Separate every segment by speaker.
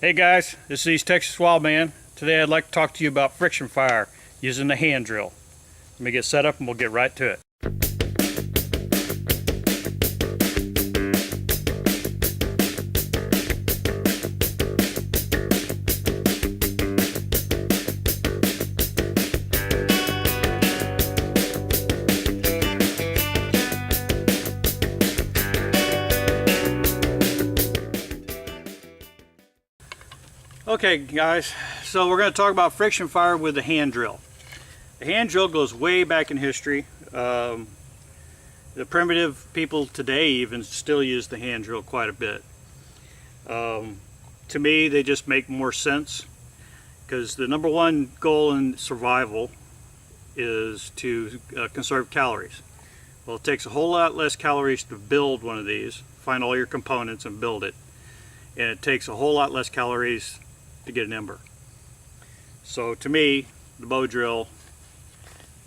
Speaker 1: Hey guys, this is East Texas Wildman. Today I'd like to talk to you about friction fire using the hand drill. Let me get set up and we'll get right to it. Okay guys, so we're going to talk about friction fire with the hand drill. The hand drill goes way back in history. The primitive people today even still use the hand drill quite a bit. To me, they just make more sense because the number one goal in survival is to conserve calories. Well, it takes a whole lot less calories to build one of these, find all your components and build it. And it takes a whole lot less calories to get an ember. So to me, the bow drill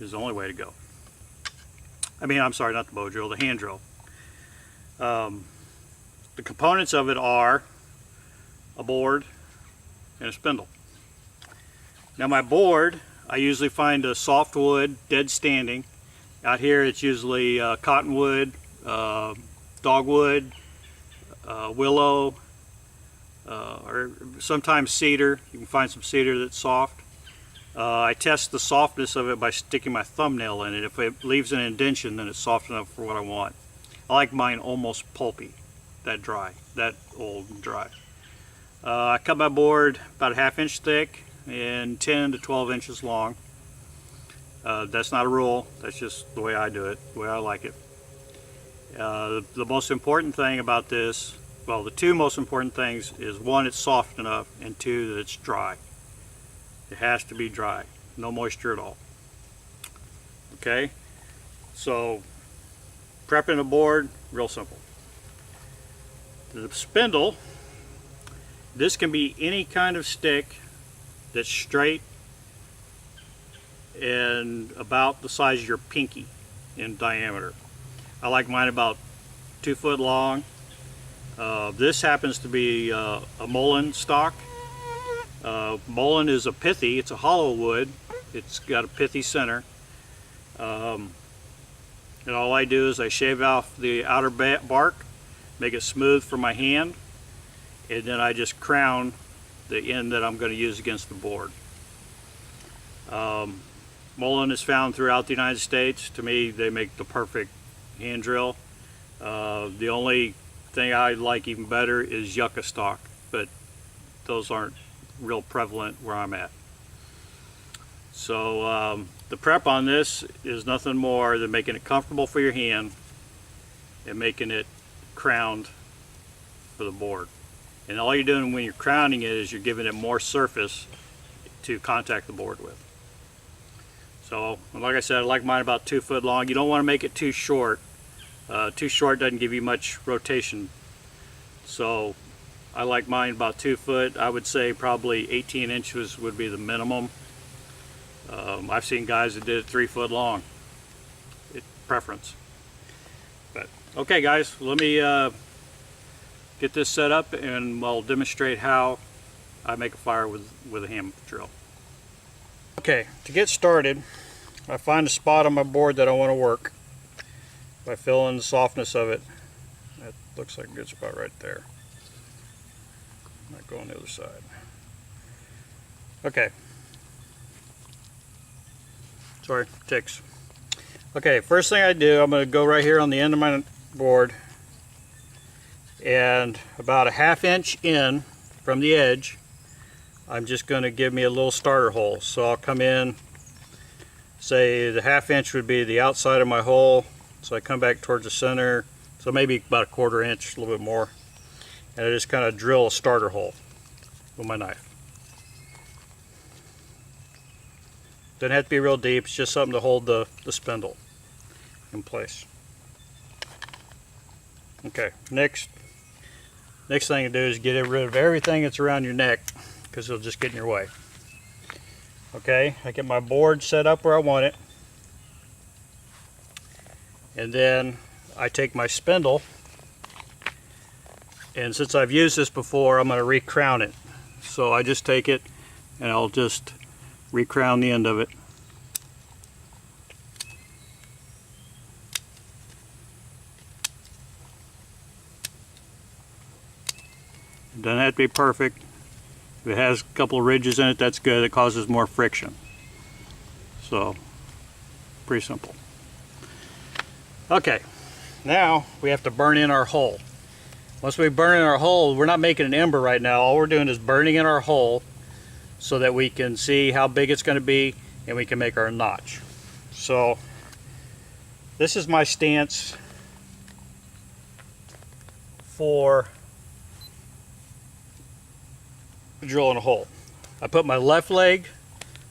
Speaker 1: is the only way to go. I'm sorry, not the bow drill, the hand drill. The components of it are a board and a spindle. Now my board, I usually find a softwood, dead standing. Out here it's usually cottonwood, dogwood, willow, or sometimes cedar. You can find some cedar that's soft. I test the softness of it by sticking my thumbnail in it. If it leaves an indentation, then it's soft enough for what I want. I like mine almost pulpy, that dry, that old and dry. I cut my board about a ½ inch thick and 10 to 12 inches long. That's not a rule, that's just the way I do it, the way I like it. The most important thing about this, well, the two most important things is one, it's soft enough, and two, that it's dry. It has to be dry, no moisture at all. Okay, so prepping a board, real simple. The spindle, this can be any kind of stick that's straight and about the size of your pinky in diameter. I like mine about 2 foot long. This happens to be a mullein stock. Mullein is a pithy, it's a hollow wood. It's got a pithy center. And all I do is I shave off the outer bark, make it smooth for my hand, and then I just crown the end that I'm going to use against the board. Mullein is found throughout the United States. To me, they make the perfect hand drill. The only thing I like even better is yucca stock, but those aren't real prevalent where I'm at. So the prep on this is nothing more than making it comfortable for your hand and making it crowned for the board. And all you're doing when you're crowning it is you're giving it more surface to contact the board with. So like I said, I like mine about 2 foot long. You don't want to make it too short. Too short doesn't give you much rotation. So I like mine about 2 foot. I would say probably 18 inches would be the minimum. I've seen guys that did it 3 foot long. It's preference. But okay guys, let me get this set up and I'll demonstrate how I make a fire with a hand drill. Okay, to get started, I find a spot on my board that I want to work by feeling the softness of it. That looks like a good spot right there. Might go on the other side. Okay. Sorry, ticks. Okay, first thing I do, I'm going to go right here on the end of my board, and about a ½ inch in from the edge, I'm just going to give me a little starter hole. So I'll come in, say the ½ inch would be the outside of my hole. So I come back towards the center, so maybe about a ¼ inch, a little bit more. And I just kind of drill a starter hole with my knife. Doesn't have to be real deep, it's just something to hold the spindle in place. Okay, next thing to do is get rid of everything that's around your neck, because it'll just get in your way. Okay, I get my board set up where I want it. And then I take my spindle, and since I've used this before, I'm going to re-crown it. So I just take it and I'll just re-crown the end of it. It doesn't have to be perfect. If it has a couple of ridges in it, that's good. It causes more friction. So, pretty simple. Okay, now we have to burn in our hole. Once we burn in our hole, we're not making an ember right now. All we're doing is burning in our hole so that we can see how big it's going to be and we can make our notch. So, this is my stance for drilling a hole. I put my left leg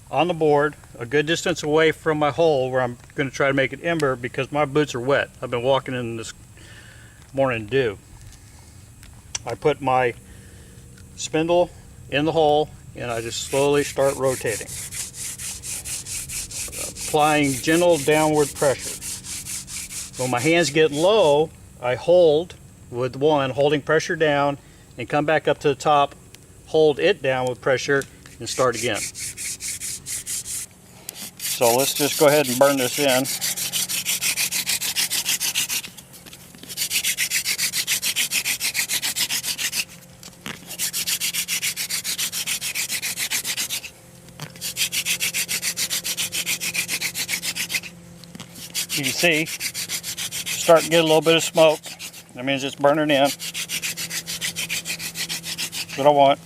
Speaker 1: on the board a good distance away from my hole where I'm going to try to make an ember because my boots are wet. I've been walking in this morning dew. I put my spindle in the hole and I just slowly start rotating, applying gentle downward pressure. When my hands get low, I hold with one, holding pressure down, and come back up to the top, hold it down with pressure, and start again. So let's just go ahead and burn this in. You can see, starting to get a little bit of smoke. That means it's burning in. That's what I want.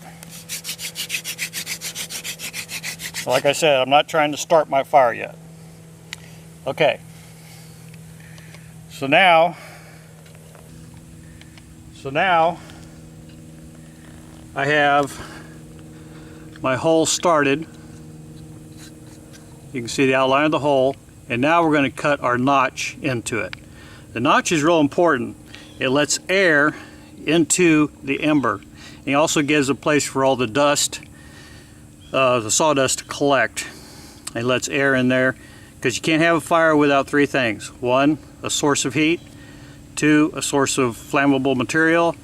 Speaker 1: Like I said, I'm not trying to start my fire yet. Okay. So now I have my hole started. You can see the outline of the hole, and now we're going to cut our notch into it. The notch is real important. It lets air into the ember. It also gives a place for all the dust, the sawdust to collect. It lets air in there because you can't have a fire without three things. One, a source of heat. Two, a source of flammable material.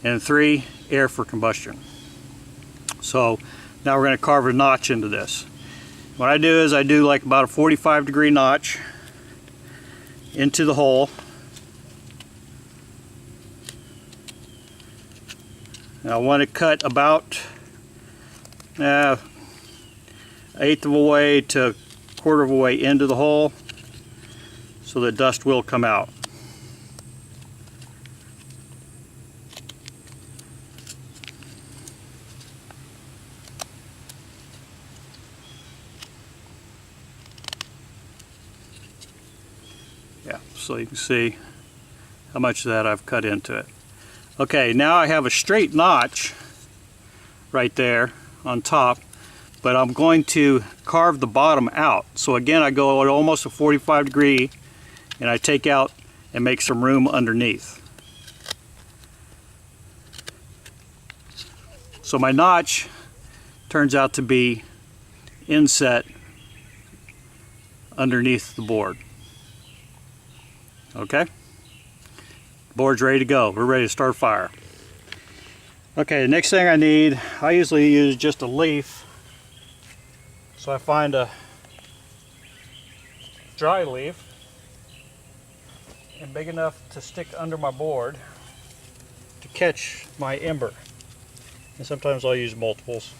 Speaker 1: And three, air for combustion. So now we're going to carve a notch into this. What I do is I do like about a 45-degree notch into the hole. And I want to cut about eighth of a way to quarter of a way into the hole so that dust will come out. Yeah, so you can see how much of that I've cut into it. Okay, now I have a straight notch right there on top, but I'm going to carve the bottom out. So again, I go at almost a 45-degree and I take out and make some room underneath. So my notch turns out to be inset underneath the board. Okay? Board's ready to go. We're ready to start fire. Okay, the next thing I need, I usually use just a leaf. So I find a dry leaf and big enough to stick under my board to catch my ember. And sometimes I'll use multiples.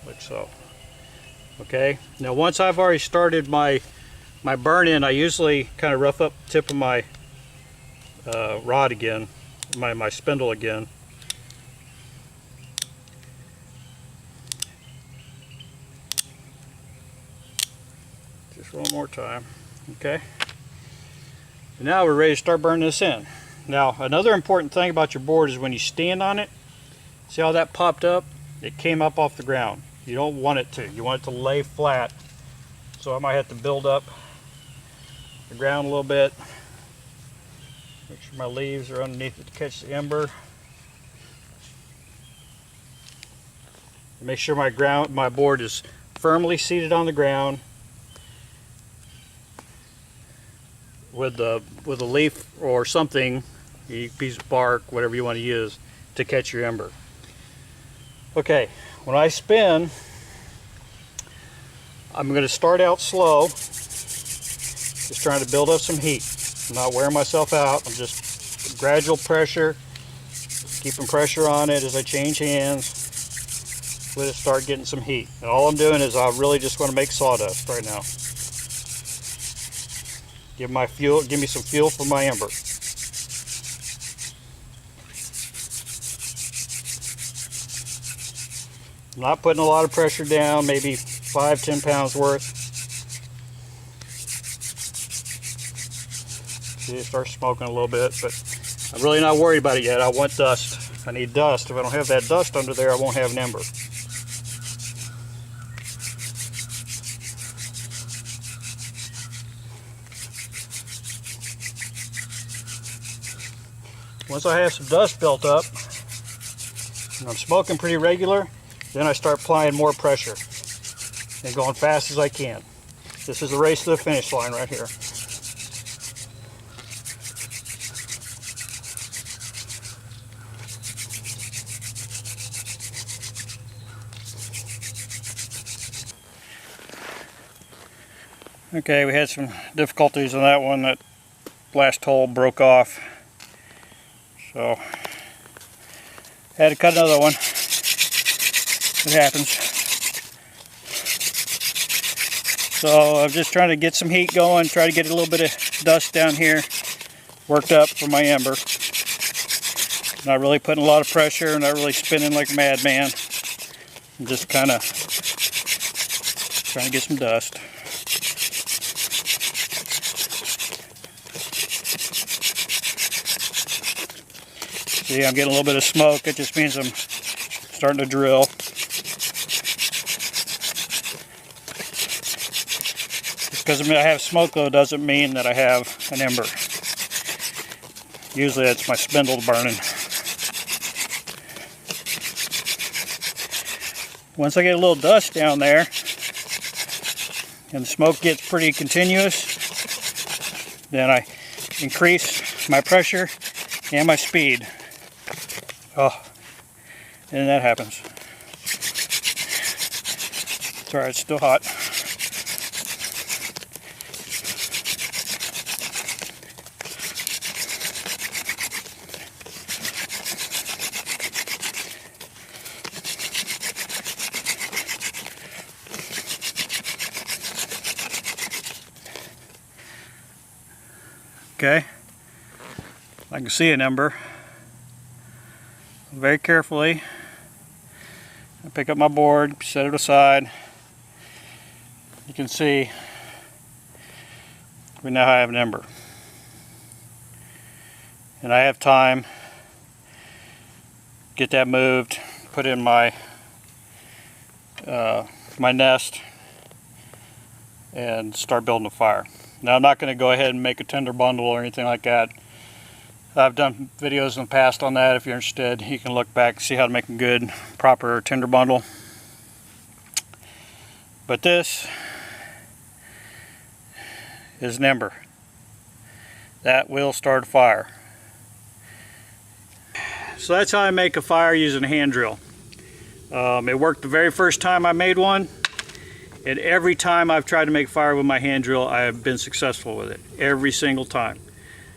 Speaker 1: Like so. Okay, now once I've already started my burn in, I usually kind of rough up the tip of my rod again, my spindle again. Just one more time. Okay, and now we're ready to start burning this in. Now another important thing about your board is when you stand on it, see how that popped up? It came up off the ground. You don't want it to. You want it to lay flat. So I might have to build up the ground a little bit. Make sure my leaves are underneath it to catch the ember. Make sure my board is firmly seated on the ground with a leaf or something, a piece of bark, whatever you want to use to catch your ember. Okay, when I spin, I'm going to start out slow, just trying to build up some heat. I'm not wearing myself out. I'm just gradual pressure, keeping pressure on it as I change hands. Let it start getting some heat. And all I'm doing is I really just want to make sawdust right now. Give me some fuel for my ember. I'm not putting a lot of pressure down, maybe 5-10 pounds worth. See, it starts smoking a little bit, but I'm really not worried about it yet. I want dust. I need dust. If I don't have that dust under there, I won't have an ember. Once I have some dust built up, and I'm smoking pretty regular, then I start applying more pressure and going fast as I can. This is the race to the finish line right here. Okay, we had some difficulties on that one. That last hole broke off, so had to cut another one. It happens. So I'm just trying to get some heat going, try to get a little bit of dust down here worked up for my ember. Not really putting a lot of pressure, not really spinning like a madman. I'm just kind of trying to get some dust. See, I'm getting a little bit of smoke. It just means I'm starting to drill. Just because I have smoke, though, doesn't mean that I have an ember. Usually that's my spindle burning. Once I get a little dust down there and the smoke gets pretty continuous, then I increase my pressure and my speed. Oh, and that happens. It's alright, it's still hot. Okay, I can see an ember. Very carefully, I pick up my board, set it aside. You can see we now have an ember, and I have time. Get that moved, put in my my nest, and start building a fire. Now I'm not going to go ahead and make a tinder bundle or anything like that. I've done videos in the past on that. If you're interested, you can look back and see how to make a good, proper tinder bundle. But this is an ember. That will start a fire. So that's how I make a fire using a hand drill. It worked the very first time I made one, and every time I've tried to make a fire with my hand drill, I have been successful with it. Every single time.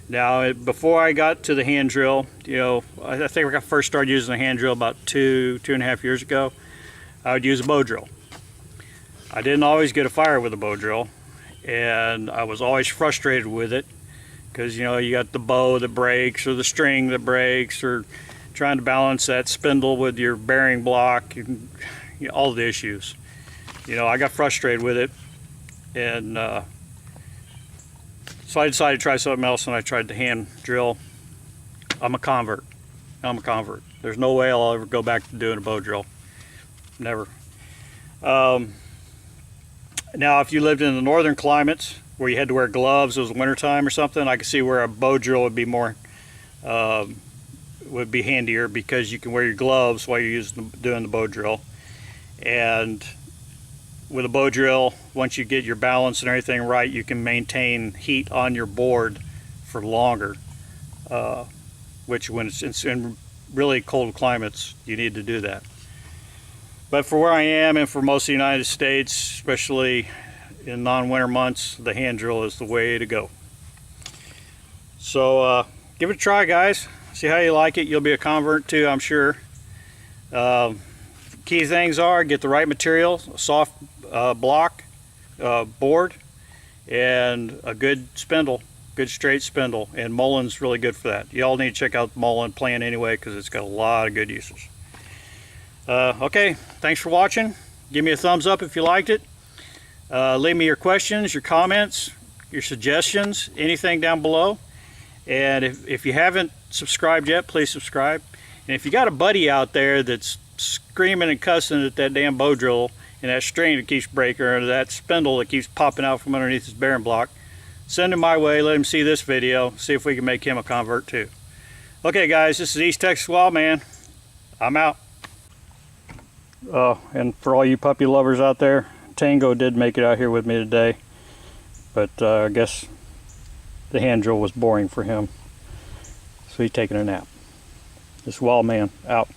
Speaker 1: Now, before I got to the hand drill, you know, I think I first started using the hand drill about two and a half years ago. I would use a bow drill. I didn't always get a fire with a bow drill, and I was always frustrated with it because, you know, you got the bow that breaks or the string that breaks, or trying to balance that spindle with your bearing block, and, you know, all the issues. You know, I got frustrated with it, and so I decided to try something else, and I tried the hand drill. I'm a convert. There's no way I'll ever go back to doing a bow drill. Never. Now, if you lived in the northern climates where you had to wear gloves, it was wintertime or something, I could see where a bow drill would be more, would be handier, because you can wear your gloves while you're doing the bow drill. And with a bow drill, once you get your balance and everything right, you can maintain heat on your board for longer, which when it's in really cold climates, you need to do that. But for where I am and for most of the United States, especially in non-winter months, the hand drill is the way to go. So give it a try, guys. See how you like it. You'll be a convert too, I'm sure. Key things are get the right material, a soft block board, and a good spindle, good straight spindle. And Molin's really good for that. You all need to check out the Molin plan anyway, because it's got a lot of good uses. Okay, thanks for watching. Give me a thumbs up if you liked it. Leave me your questions, your comments, your suggestions, anything down below. And if you haven't subscribed yet, please subscribe. And if you got a buddy out there that's screaming and cussing at that damn bow drill and that string that keeps breaking, or that spindle that keeps popping out from underneath his bearing block, send him my way, let him see this video, see if we can make him a convert too. Okay guys, this is East Texas Wildman. I'm out. And for all you puppy lovers out there, Tango did make it out here with me today, but I guess the hand drill was boring for him, so he's taking a nap. This Wildman out.